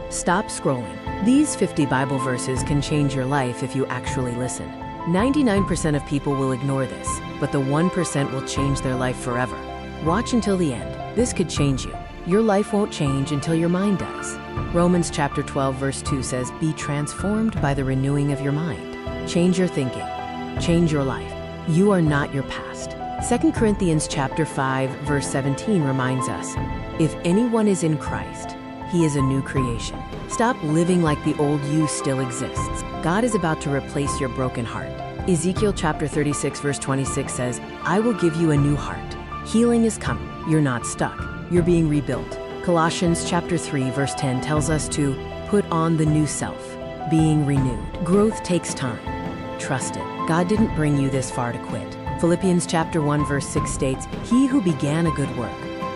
Stop scrolling. These 50 Bible verses can change your life if you actually listen. 99% of people will ignore this, but the 1% will change their life forever. Watch until the end. This could change you. Your life won't change until your mind does. Romans chapter 12 verse 2 says, "Be transformed by the renewing of your mind." Change your thinking. Change your life. You are not your past. 2 Corinthians chapter 5 verse 17 reminds us, "If anyone is in Christ, he is a new creation." Stop living like the old you still exists. God is about to replace your broken heart. Ezekiel chapter 36 verse 26 says, "I will give you a new heart." Healing is coming. You're not stuck. You're being rebuilt. Colossians chapter 3 verse 10 tells us to put on the new self, being renewed. Growth takes time. Trust it. God didn't bring you this far to quit. Philippians chapter 1 verse 6 states, "He who began a good work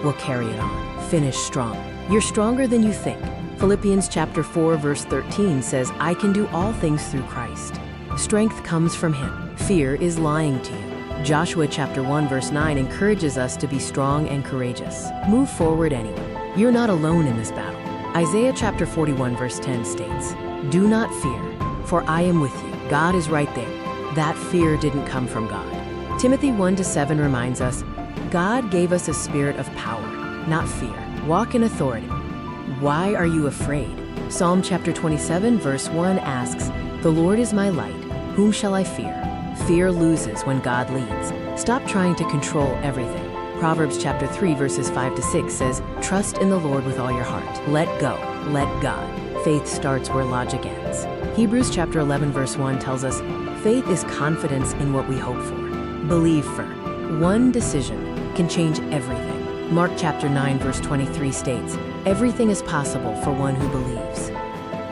will carry it on." Finish strong. You're stronger than you think. Philippians chapter 4 verse 13 says, "I can do all things through Christ." Strength comes from Him. Fear is lying to you. Joshua chapter 1 verse 9 encourages us to be strong and courageous. Move forward anyway. You're not alone in this battle. Isaiah chapter 41 verse 10 states, "Do not fear, for I am with you." God is right there. That fear didn't come from God. Timothy 1-7 reminds us, God gave us a spirit of power, not fear. Walk in authority. Why are you afraid? Psalm chapter 27 verse 1 asks, "The Lord is my light, whom shall I fear?" Fear loses when God leads. Stop trying to control everything. Proverbs chapter 3 verses 5-6 says, "Trust in the Lord with all your heart. Let go, let God." Faith starts where logic ends. Hebrews chapter 11 verse 1 tells us, "Faith is confidence in what we hope for." Believe for. One decision can change everything. Mark chapter 9 verse 23 states, "Everything is possible for one who believes."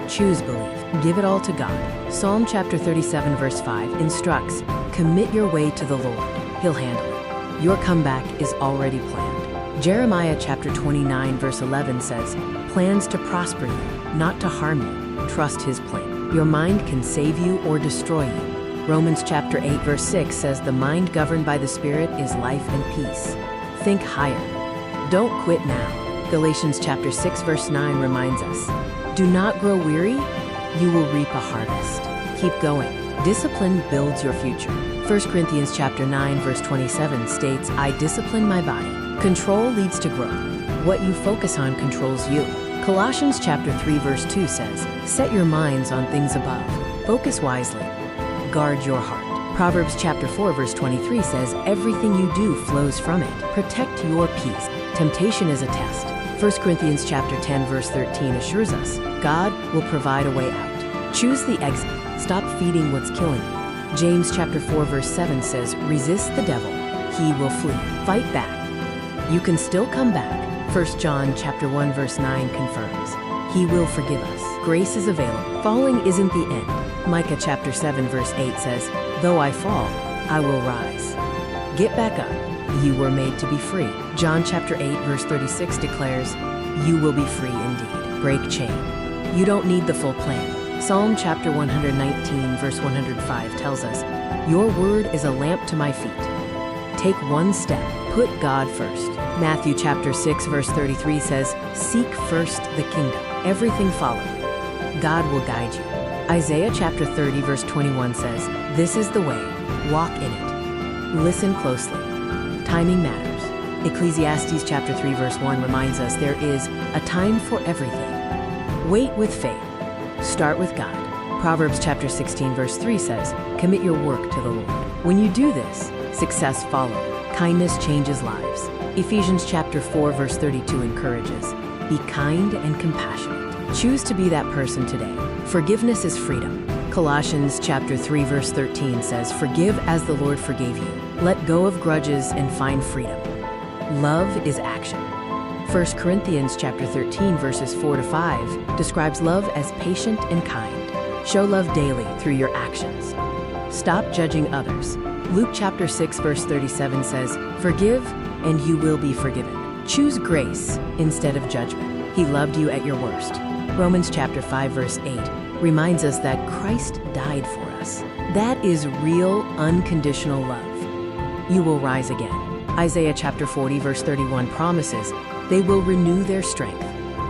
Choose belief. Give it all to God. Psalm chapter 37 verse 5 instructs, "Commit your way to the Lord. He'll handle it." Your comeback is already planned. Jeremiah chapter 29 verse 11 says, "Plans to prosper you, not to harm you." Trust His plan. Your mind can save you or destroy you. Romans chapter 8 verse 6 says, "The mind governed by the Spirit is life and peace." Think higher. Don't quit now. Galatians chapter 6 verse 9 reminds us, "Do not grow weary, you will reap a harvest." Keep going. Discipline builds your future. 1 Corinthians chapter 9 verse 27 states, "I discipline my body." Control leads to growth. What you focus on controls you. Colossians chapter 3 verse 2 says, "Set your minds on things above. Focus wisely. Guard your heart." Proverbs chapter 4 verse 23 says, "Everything you do flows from it. Protect your peace." Temptation is a test. 1 Corinthians chapter 10 verse 13 assures us, God will provide a way out. Choose the exit. Stop feeding what's killing you. James chapter 4 verse 7 says, "Resist the devil, he will flee." Fight back. You can still come back. 1 John chapter 1 verse 9 confirms, He will forgive us. Grace is available. Falling isn't the end. Micah chapter 7 verse 8 says, "Though I fall, I will rise." Get back up. You were made to be free. John chapter 8 verse 36 declares, "You will be free indeed." Break chain. You don't need the full plan. Psalm chapter 119 verse 105 tells us, "Your word is a lamp to my feet." Take one step. Put God first. Matthew chapter 6 verse 33 says, "Seek first the kingdom. Everything follows. God will guide you." Isaiah chapter 30 verse 21 says, "This is the way. Walk in it." Listen closely. Timing matters. Ecclesiastes chapter 3 verse 1 reminds us there is a time for everything. Wait with faith. Start with God. Proverbs chapter 16 verse 3 says, "Commit your work to the Lord." When you do this, success follows. Kindness changes lives. Ephesians chapter 4 verse 32 encourages, "Be kind and compassionate." Choose to be that person today. Forgiveness is freedom. Colossians chapter 3 verse 13 says, "Forgive as the Lord forgave you." Let go of grudges and find freedom. Love is action. 1 Corinthians chapter 13 verses 4-5 describes love as patient and kind. Show love daily through your actions. Stop judging others. Luke chapter 6 verse 37 says, "Forgive and you will be forgiven." Choose grace instead of judgment. He loved you at your worst. Romans chapter 5 verse 8 reminds us that Christ died for us. That is real, unconditional love. You will rise again. Isaiah chapter 40 verse 31 promises, "They will renew their strength."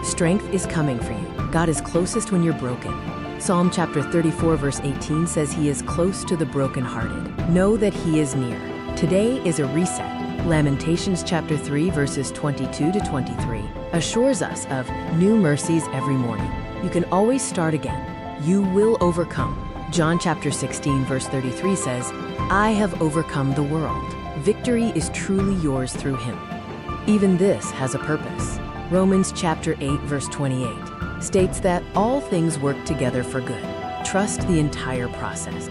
Strength is coming for you. God is closest when you're broken. Psalm chapter 34 verse 18 says he is close to the brokenhearted. Know that he is near. Today is a reset. Lamentations chapter 3 verses 22 to 23 assures us of new mercies every morning. You can always start again. You will overcome. John chapter 16 verse 33 says, I have overcome the world. Victory is truly yours through him. Even this has a purpose. Romans chapter 8 verse 28 states that all things work together for good. Trust the entire process.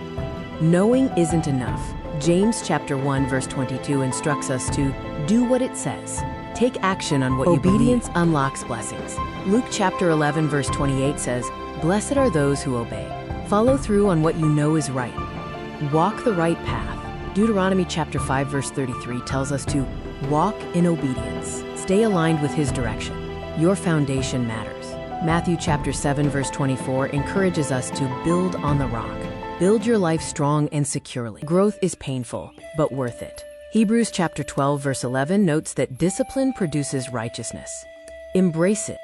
Knowing isn't enough. James chapter 1 verse 22 instructs us to do what it says. Take action on what you believe. Obedience unlocks blessings. Luke chapter 11 verse 28 says, Blessed are those who obey. Follow through on what you know is right. Walk the right path. Deuteronomy chapter 5 verse 33 tells us to walk in obedience. Stay aligned with his direction. Your foundation matters. Matthew chapter 7 verse 24 encourages us to build on the rock. Build your life strong and securely. Growth is painful, but worth it. Hebrews chapter 12 verse 11 notes that discipline produces righteousness. Embrace it.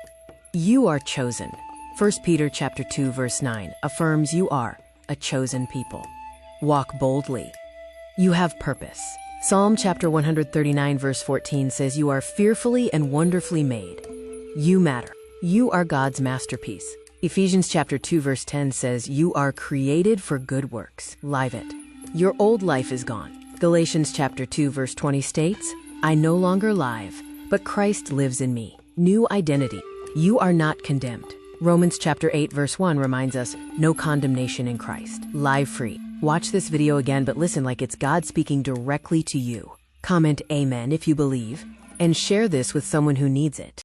You are chosen. 1 Peter chapter 2 verse 9 affirms you are a chosen people. Walk boldly. You have purpose. Psalm chapter 139 verse 14 says you are fearfully and wonderfully made. You matter. You are God's masterpiece. Ephesians chapter 2 verse 10 says you are created for good works. Live it. Your old life is gone. Galatians chapter 2 verse 20 states, I no longer live, but Christ lives in me. New identity. You are not condemned. Romans chapter 8 verse 1 reminds us, no condemnation in Christ. Live free. Watch this video again, but listen like it's God speaking directly to you. Comment amen if you believe, and share this with someone who needs it.